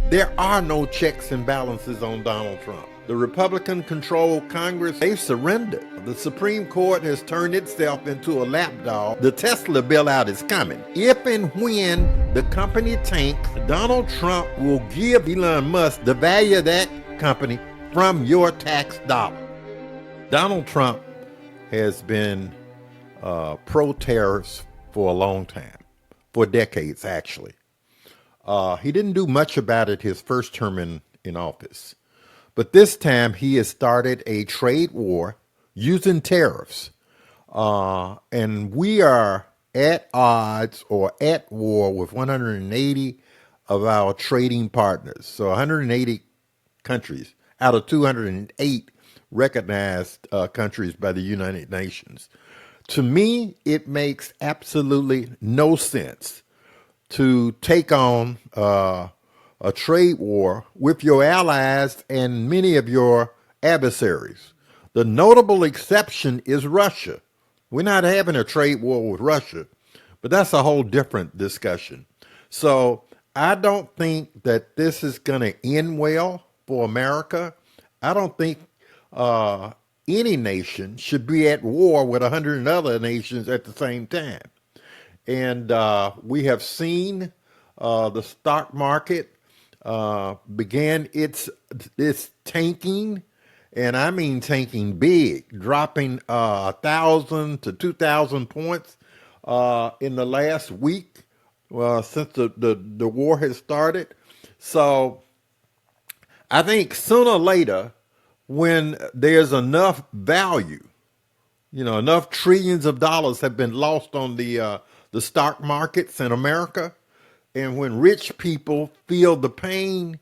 There are no checks and balances on Donald Trump. The Republican-controlled Congress, they've surrendered. The Supreme Court has turned itself into a lapdog. The Tesla bailout is coming. If and when the company tanks, Donald Trump will give Elon Musk the value of that company from your tax dollar. Donald Trump has been pro-terrorist for a long time, for decades actually. He didn't do much about it his first term in office. But this time he has started a trade war using tariffs. And we are at odds or at war with 180 of our trading partners. So 180 countries out of 208 recognized countries by the United Nations. To me, it makes absolutely no sense to take on a trade war with your allies and many of your adversaries. The notable exception is Russia. We're not having a trade war with Russia, but that's a whole different discussion. So I don't think that this is going to end well for America. I don't think any nation should be at war with 100 other nations at the same time. And we have seen the stock market began its tanking, and I mean tanking big, dropping 1,000 to 2,000 points in the last week since the war has started. So I think sooner or later, when there's enough value, enough trillions of dollars have been lost on the stock markets in America, and when rich people feel the pain,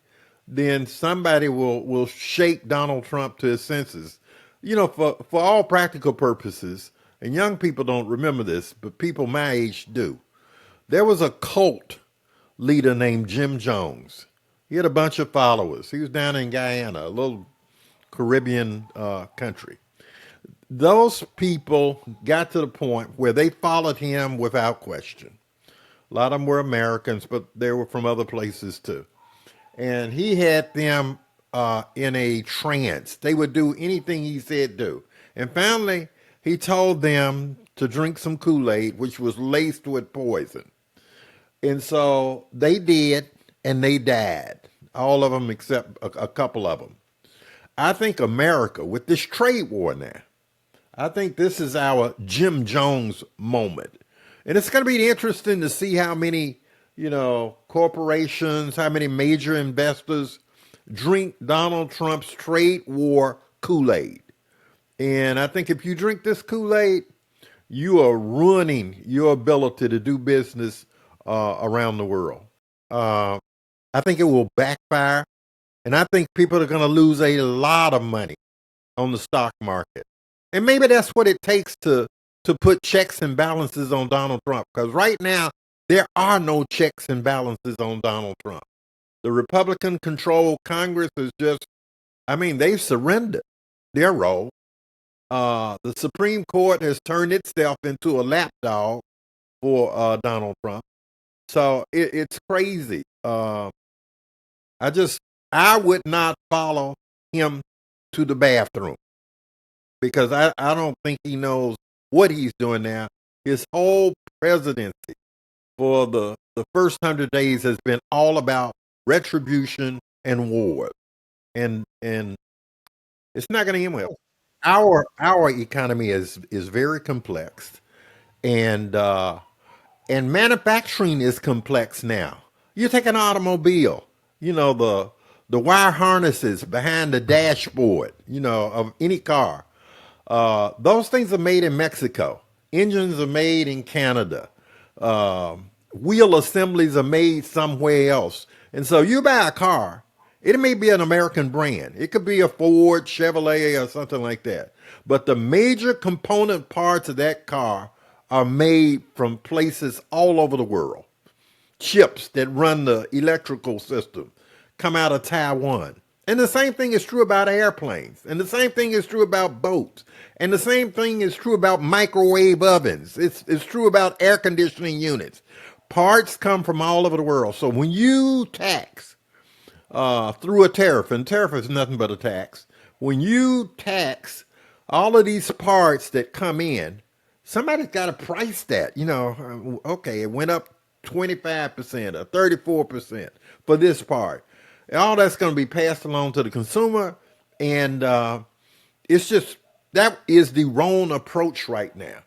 then somebody will shake Donald Trump to his senses. For all practical purposes, and young people don't remember this, but people my age do. There was a cult leader named Jim Jones. He had a bunch of followers. He was down in Guyana, a little Caribbean country. Those people got to the point where they followed him without question. A lot of them were Americans, but they were from other places too. And he had them in a trance. They would do anything he said do. And finally, he told them to drink some Kool-Aid, which was laced with poison. And so they did, and they died. All of them except a couple of them. I think America, with this trade war now, I think this is our Jim Jones moment. And it's going to be interesting to see how many, corporations, how many major investors drink Donald Trump's trade war Kool-Aid. And I think if you drink this Kool-Aid, you are ruining your ability to do business around the world. I think it will backfire. And I think people are going to lose a lot of money on the stock market. And maybe that's what it takes to put checks and balances on Donald Trump. Because right now, there are no checks and balances on Donald Trump. The Republican-controlled Congress is they've surrendered their role. The Supreme Court has turned itself into a lapdog for Donald Trump. So it's crazy. I would not follow him to the bathroom because I don't think he knows what he's doing now. His whole presidency for the first 100 days has been all about retribution and war. And it's not going to end well. Our economy is very complex, and manufacturing is complex now. You take an automobile, the wire harnesses behind the dashboard, of any car. Those things are made in Mexico. Engines are made in Canada. Wheel assemblies are made somewhere else. And so you buy a car, it may be an American brand. It could be a Ford, Chevrolet, or something like that. But the major component parts of that car are made from places all over the world. Chips that run the electrical system come out of Taiwan. And the same thing is true about airplanes. And the same thing is true about boats. And the same thing is true about microwave ovens. It's true about air conditioning units. Parts come from all over the world. So when you tax through a tariff, and tariff is nothing but a tax. When you tax all of these parts that come in, somebody's got to price that. Okay, it went up 25% or 34% for this part. All that's going to be passed along to the consumer, and it's just that is the wrong approach right now.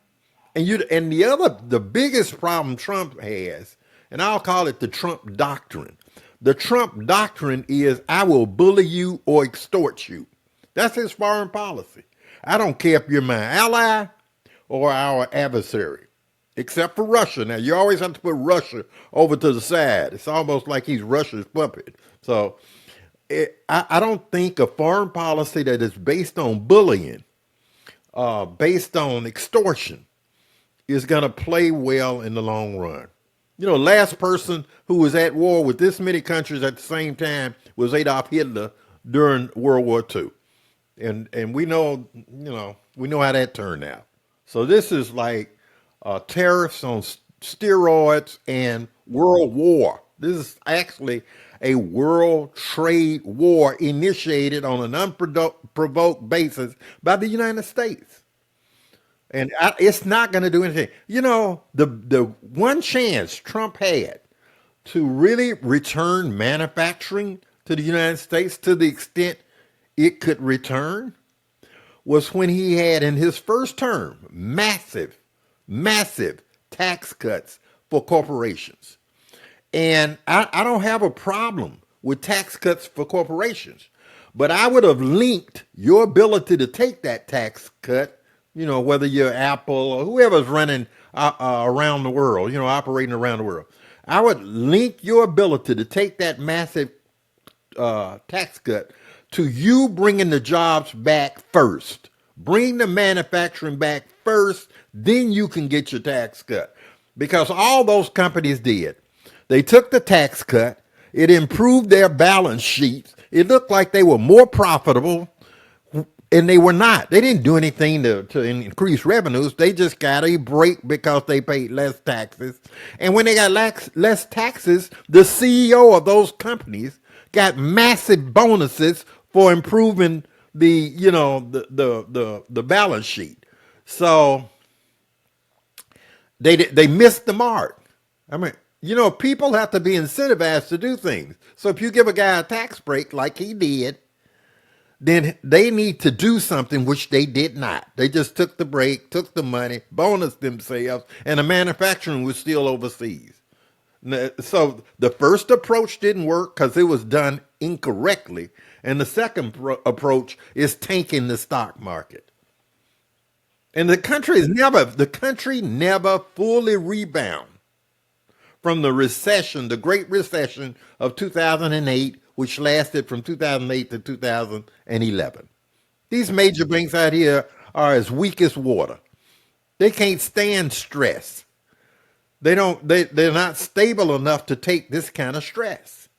And the biggest problem Trump has, and I'll call it the Trump doctrine. The Trump doctrine is I will bully you or extort you. That's his foreign policy. I don't care if you're my ally or our adversary, except for Russia. Now, you always have to put Russia over to the side. It's almost like he's Russia's puppet. So I don't think a foreign policy that is based on bullying, based on extortion, is going to play well in the long run. Last person who was at war with this many countries at the same time was Adolf Hitler during World War II. And we know how that turned out. So this is like tariffs on steroids and world war. This is actually a world trade war initiated on an unprovoked basis by the United States. And it's not going to do anything. The one chance Trump had to really return manufacturing to the United States to the extent it could return was when he had in his first term massive, massive tax cuts for corporations. And I don't have a problem with tax cuts for corporations, but I would have linked your ability to take that tax cut, whether you're Apple or whoever's running around the world, operating around the world. I would link your ability to take that massive tax cut to you bringing the jobs back first. Bring the manufacturing back first, then you can get your tax cut. Because all those companies did. They took the tax cut. It improved their balance sheets. It looked like they were more profitable, and they were not. They didn't do anything to increase revenues. They just got a break because they paid less taxes. And when they got less taxes, the CEO of those companies got massive bonuses for improving the balance sheet. So they missed the mark. I mean, people have to be incentivized to do things. So if you give a guy a tax break like he did, then they need to do something which they did not. They just took the break, took the money, bonused themselves, and the manufacturing was still overseas. So the first approach didn't work because it was done incorrectly. And the second approach is tanking the stock market. And the country never fully rebound from the recession, the Great Recession of 2008, which lasted from 2008 to 2011. These major banks out here are as weak as water. They can't stand stress. They're not stable enough to take this kind of stress.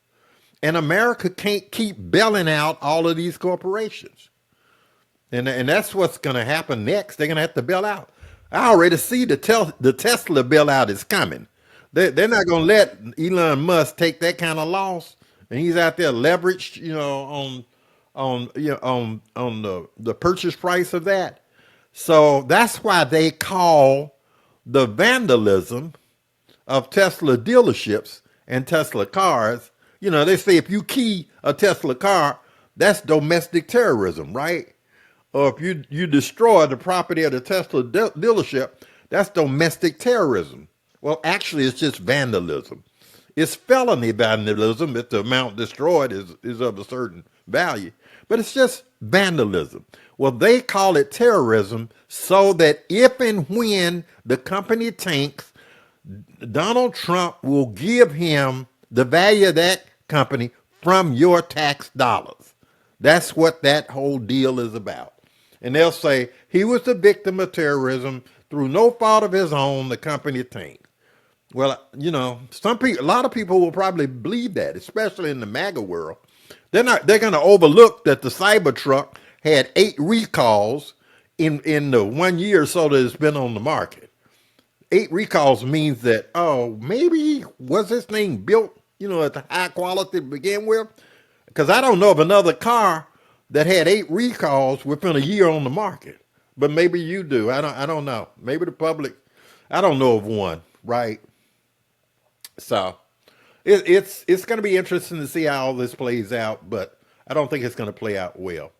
And America can't keep bailing out all of these corporations. And that's what's going to happen next. They're going to have to bail out. I already see the Tesla bailout is coming. They're not going to let Elon Musk take that kind of loss, and he's out there leveraged, on the purchase price of that. So that's why they call the vandalism of Tesla dealerships and Tesla cars. They say if you key a Tesla car, that's domestic terrorism, right? Or if you destroy the property of the Tesla dealership, that's domestic terrorism. Well, actually, it's just vandalism. It's felony vandalism if the amount destroyed is of a certain value. But it's just vandalism. Well, they call it terrorism so that if and when the company tanks, Donald Trump will give him the value of that company from your tax dollars. That's what that whole deal is about. And they'll say he was the victim of terrorism through no fault of his own, the company tanked. Well, a lot of people will probably believe that, especially in the MAGA world. They're going to overlook that the Cybertruck had 8 recalls in the 1 year or so that it's been on the market. 8 recalls means that, maybe was this thing built, at the high quality to begin with? Because I don't know of another car that had 8 recalls within a year on the market. But maybe you do. I don't know. Maybe the public, I don't know of one, right? So it's going to be interesting to see how all this plays out, but I don't think it's going to play out well.